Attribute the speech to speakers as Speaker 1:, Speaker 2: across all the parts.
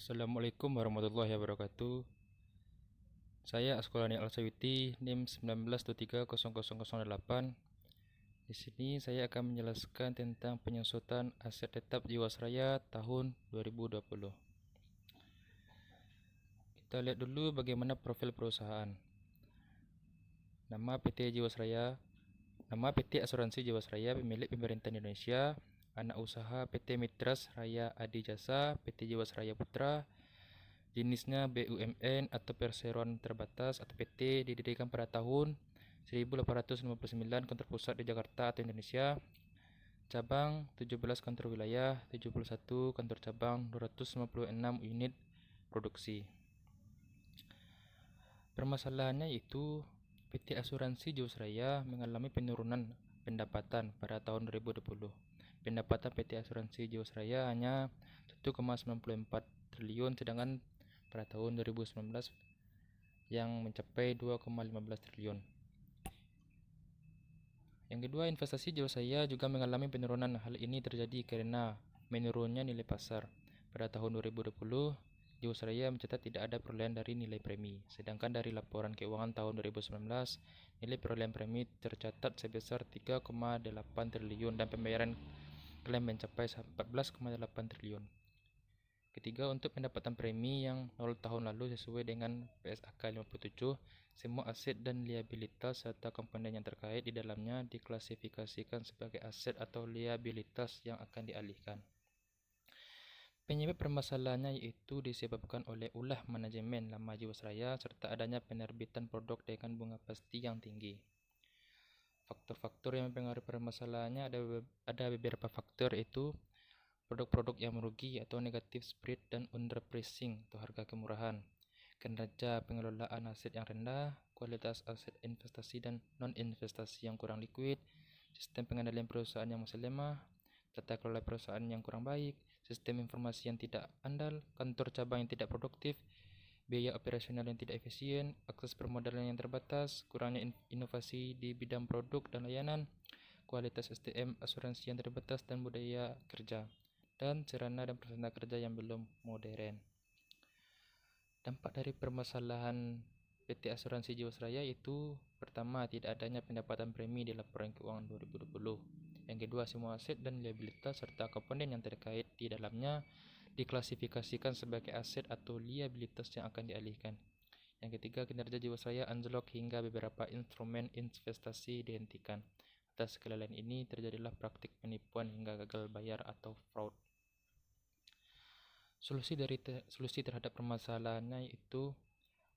Speaker 1: Assalamualaikum warahmatullahi wabarakatuh. Saya Askolani Al-Sawiti, NIM 19230008. Di sini saya akan menjelaskan tentang penyesuaian aset tetap Jiwasraya tahun 2020. Kita lihat dulu bagaimana profil perusahaan. Nama PT Jiwasraya, nama PT Asuransi Jiwasraya milik pemerintah Indonesia. Anak usaha PT Mitras Raya Adi Jasa, PT Jiwasraya Putra. Jenisnya BUMN atau perseroan terbatas atau PT, didirikan pada tahun 1859, kantor pusat di Jakarta atau Indonesia. Cabang 17 kantor wilayah, 71 kantor cabang, 256 unit produksi. Permasalahannya itu PT Asuransi Jiwasraya mengalami penurunan pendapatan pada tahun 2020. Pendapatan PT Asuransi Jiwasraya hanya 1,94 triliun, sedangkan pada tahun 2019 yang mencapai 2,15 triliun. Yang kedua, investasi Jiwasraya juga mengalami penurunan. Hal ini terjadi karena menurunnya nilai pasar. Pada tahun 2020, Jiwasraya mencatat tidak ada perolehan dari nilai premi. Sedangkan dari laporan keuangan tahun 2019, nilai perolehan premi tercatat sebesar 3,8 triliun dan pembayaran klaim mencapai 14,8 triliun. Ketiga, untuk pendapatan premi yang 0 tahun lalu sesuai dengan PSAK 57, semua aset dan liabilitas serta komponen yang terkait di dalamnya diklasifikasikan sebagai aset atau liabilitas yang akan dialihkan. Penyebab permasalahannya yaitu disebabkan oleh ulah manajemen lama Jiwasraya serta adanya penerbitan produk dengan bunga pasti yang tinggi. Faktor-faktor yang mempengaruhi permasalahannya ada beberapa faktor, yaitu produk-produk yang merugi atau negatif spread dan underpricing atau harga kemurahan, kinerja pengelolaan aset yang rendah, kualitas aset investasi dan non-investasi yang kurang liquid, sistem pengendalian perusahaan yang masih lemah, tata kelola perusahaan yang kurang baik, sistem informasi yang tidak andal, kantor cabang yang tidak produktif, biaya operasional yang tidak efisien, akses permodalan yang terbatas, kurangnya inovasi di bidang produk dan layanan, kualitas SDM asuransi yang terbatas, dan budaya kerja dan sarana dan prasarana kerja yang belum modern. Dampak dari permasalahan PT Asuransi Jiwasraya itu, pertama, tidak adanya pendapatan premi di laporan keuangan 2020. Yang kedua, semua aset dan liabilitas serta komponen yang terkait di dalamnya diklasifikasikan sebagai aset atau liabilitas yang akan dialihkan. Yang ketiga, kinerja Jiwasraya anjlok hingga beberapa instrumen investasi dihentikan. Atas kelalaian ini terjadilah praktik penipuan hingga gagal bayar atau fraud. Solusi terhadap permasalahannya itu,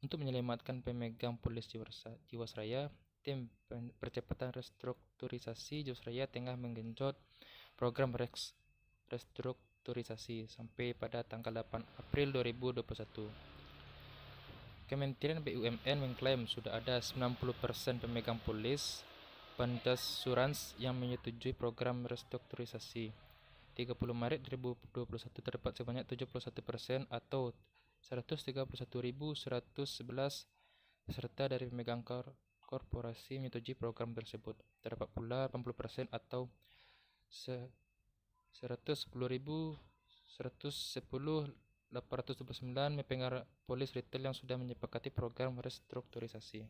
Speaker 1: untuk menyelamatkan pemegang polis Jiwasraya, tim percepatan restrukturisasi Jiwasraya tengah menggenjot program restrukturisasi sampai pada tanggal 8 April 2021. Kementerian BUMN mengklaim sudah ada 90% pemegang polis Bancassurans yang menyetujui program restrukturisasi. 30 Maret 2021 terdapat sebanyak 71% atau 131.111 peserta dari pemegang korporasi menyetujui program tersebut. Terdapat pula 80% atau 110.829 pemegang polis retail yang sudah menyepakati program restrukturisasi.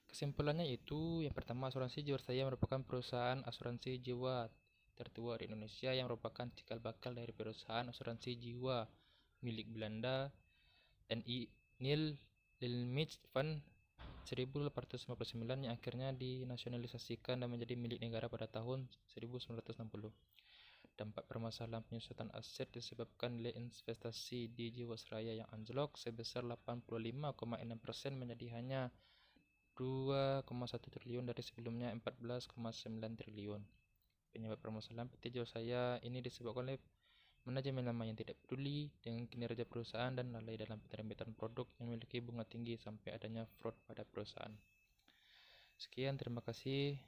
Speaker 1: Kesimpulannya itu, yang pertama, Asuransi Jiwasraya merupakan perusahaan asuransi jiwa tertua di Indonesia yang merupakan cikal bakal dari perusahaan asuransi jiwa milik Belanda Nil Lilmich Fund 1859 yang akhirnya dinasionalisasikan dan menjadi milik negara pada tahun 1960. Dampak permasalahan penyesuaian aset disebabkan nilai investasi di Jiwasraya yang anjlok sebesar 85,6% menjadi hanya 2,1 triliun dari sebelumnya 14,9 triliun. Penyebab permasalahan PT Jiwasraya ini disebabkan oleh manajemen lama yang tidak peduli dengan kinerja perusahaan dan lalai dalam penerbitan produk yang memiliki bunga tinggi sampai adanya fraud pada perusahaan. Sekian, terima kasih.